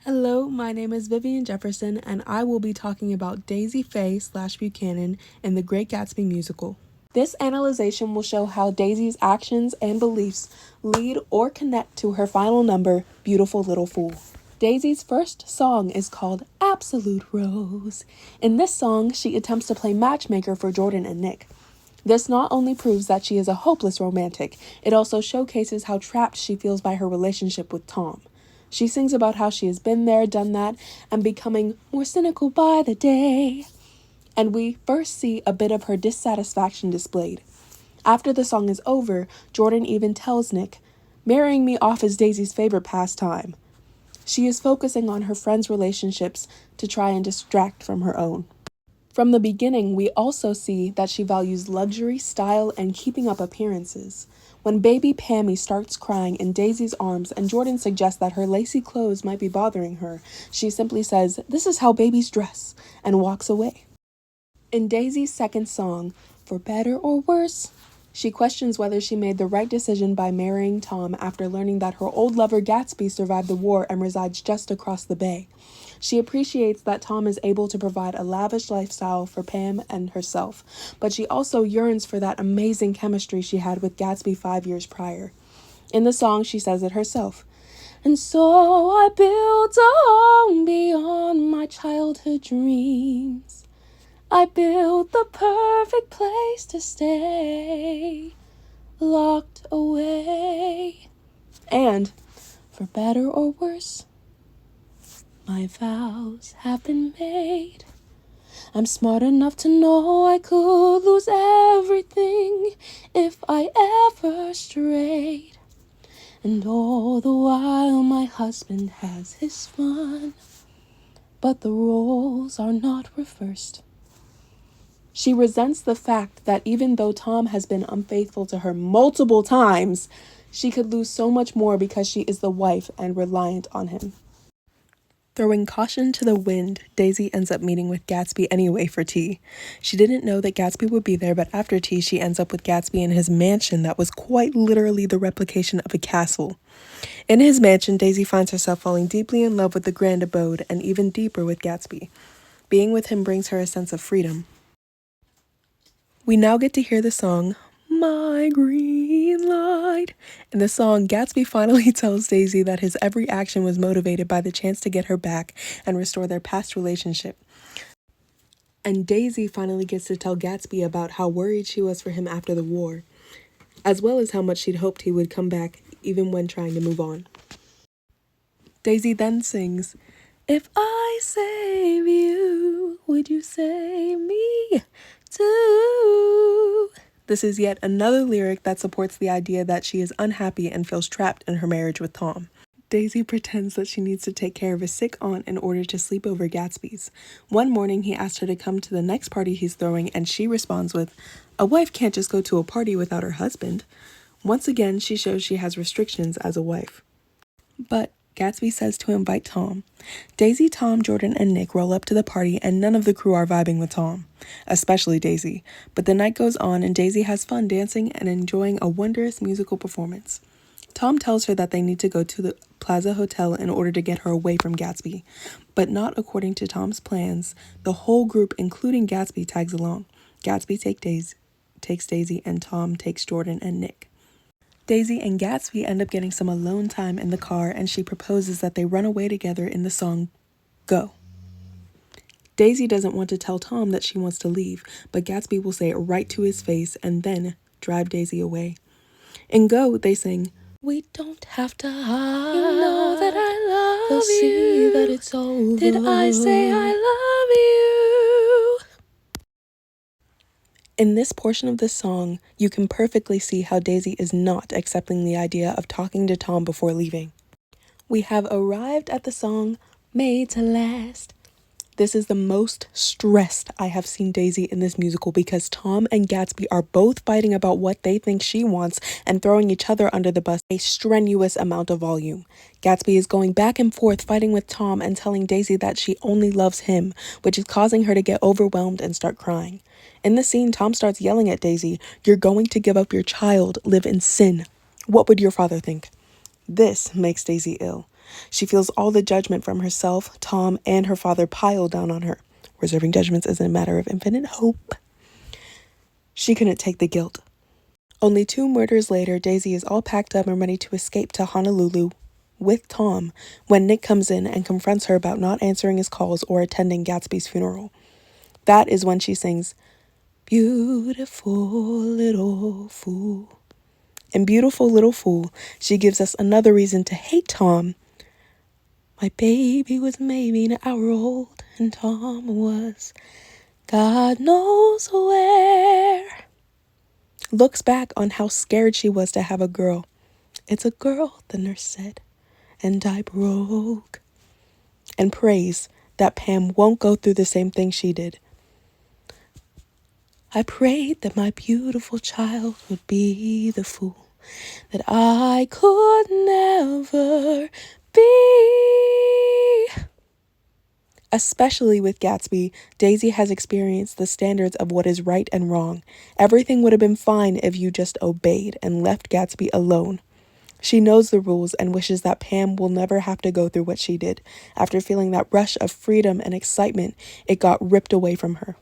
Hello, my name is Vivian Jefferson, and I will be talking about Daisy Faye/Buchanan in the Great Gatsby musical. This analyzation will show how Daisy's actions and beliefs lead or connect to her final number, Beautiful Little Fool. Daisy's first song is called Absolute Rose. In this song, she attempts to play matchmaker for Jordan and Nick. This not only proves that she is a hopeless romantic, it also showcases how trapped she feels by her relationship with Tom. She sings about how she has been there, done that, and becoming more cynical by the day. And we first see a bit of her dissatisfaction displayed. After the song is over, Jordan even tells Nick, "Marrying me off is Daisy's favorite pastime." She is focusing on her friends' relationships to try and distract from her own. From the beginning, we also see that she values luxury, style, and keeping up appearances. When baby Pammy starts crying in Daisy's arms and Jordan suggests that her lacy clothes might be bothering her, she simply says, "This is how babies dress," and walks away. In Daisy's second song, For Better or Worse, she questions whether she made the right decision by marrying Tom after learning that her old lover Gatsby survived the war and resides just across the bay. She appreciates that Tom is able to provide a lavish lifestyle for Pam and herself, but she also yearns for that amazing chemistry she had with Gatsby 5 years prior. In the song, she says it herself. "And so I built a home beyond my childhood dreams. I built the perfect place to stay, locked away. And, for better or worse, my vows have been made. I'm smart enough to know I could lose everything if I ever strayed. And all the while my husband has his fun, but the roles are not reversed." She resents the fact that even though Tom has been unfaithful to her multiple times, she could lose so much more because she is the wife and reliant on him. Throwing caution to the wind, Daisy ends up meeting with Gatsby anyway for tea. She didn't know that Gatsby would be there, but after tea she ends up with Gatsby in his mansion that was quite literally the replication of a castle. In his mansion, Daisy finds herself falling deeply in love with the grand abode and even deeper with Gatsby. Being with him brings her a sense of freedom. We now get to hear the song, My Green Light. In the song, Gatsby finally tells Daisy that his every action was motivated by the chance to get her back and restore their past relationship. And Daisy finally gets to tell Gatsby about how worried she was for him after the war, as well as how much she'd hoped he would come back even when trying to move on. Daisy then sings, "If I save you, would you save me too?" This is yet another lyric that supports the idea that she is unhappy and feels trapped in her marriage with Tom. Daisy pretends that she needs to take care of his sick aunt in order to sleep over Gatsby's. One morning, he asks her to come to the next party he's throwing, and she responds with, "A wife can't just go to a party without her husband." Once again, she shows she has restrictions as a wife. But Gatsby says to invite Tom. Daisy, Tom, Jordan, and Nick roll up to the party, and none of the crew are vibing with Tom, especially Daisy. But the night goes on, and Daisy has fun dancing and enjoying a wondrous musical performance. Tom tells her that they need to go to the Plaza Hotel in order to get her away from Gatsby, but not according to Tom's plans. The whole group, including Gatsby, tags along. Gatsby takes Daisy, and Tom takes Jordan and Nick. Daisy and Gatsby end up getting some alone time in the car, and she proposes that they run away together in the song Go. Daisy doesn't want to tell Tom that she wants to leave, but Gatsby will say it right to his face and then drive Daisy away. In Go, they sing, "We don't have to hide. You know that I love you. They'll see that it's over. Did I say I love you?" In this portion of the song, you can perfectly see how Daisy is not accepting the idea of talking to Tom before leaving. We have arrived at the song Made to Last. This is the most stressed I have seen Daisy in this musical because Tom and Gatsby are both fighting about what they think she wants and throwing each other under the bus a strenuous amount of volume. Gatsby is going back and forth fighting with Tom and telling Daisy that she only loves him, which is causing her to get overwhelmed and start crying. In the scene, Tom starts yelling at Daisy, "You're going to give up your child, live in sin. What would your father think?" This makes Daisy ill. She feels all the judgment from herself, Tom, and her father pile down on her. Reserving judgments isn't a matter of infinite hope. She couldn't take the guilt. Only 2 murders later, Daisy is all packed up and ready to escape to Honolulu with Tom when Nick comes in and confronts her about not answering his calls or attending Gatsby's funeral. That is when she sings, "Beautiful Little Fool." In Beautiful Little Fool, she gives us another reason to hate Tom. My baby was maybe an hour old, and Tom was God knows where. Looks back on how scared she was to have a girl. It's a girl, the nurse said, and I broke. And prays that Pam won't go through the same thing she did. I prayed that my beautiful child would be the fool that I could never be. Especially with Gatsby, Daisy has experienced the standards of what is right and wrong. Everything would have been fine if you just obeyed and left Gatsby alone. She knows the rules and wishes that Pam will never have to go through what she did. After feeling that rush of freedom and excitement, it got ripped away from her.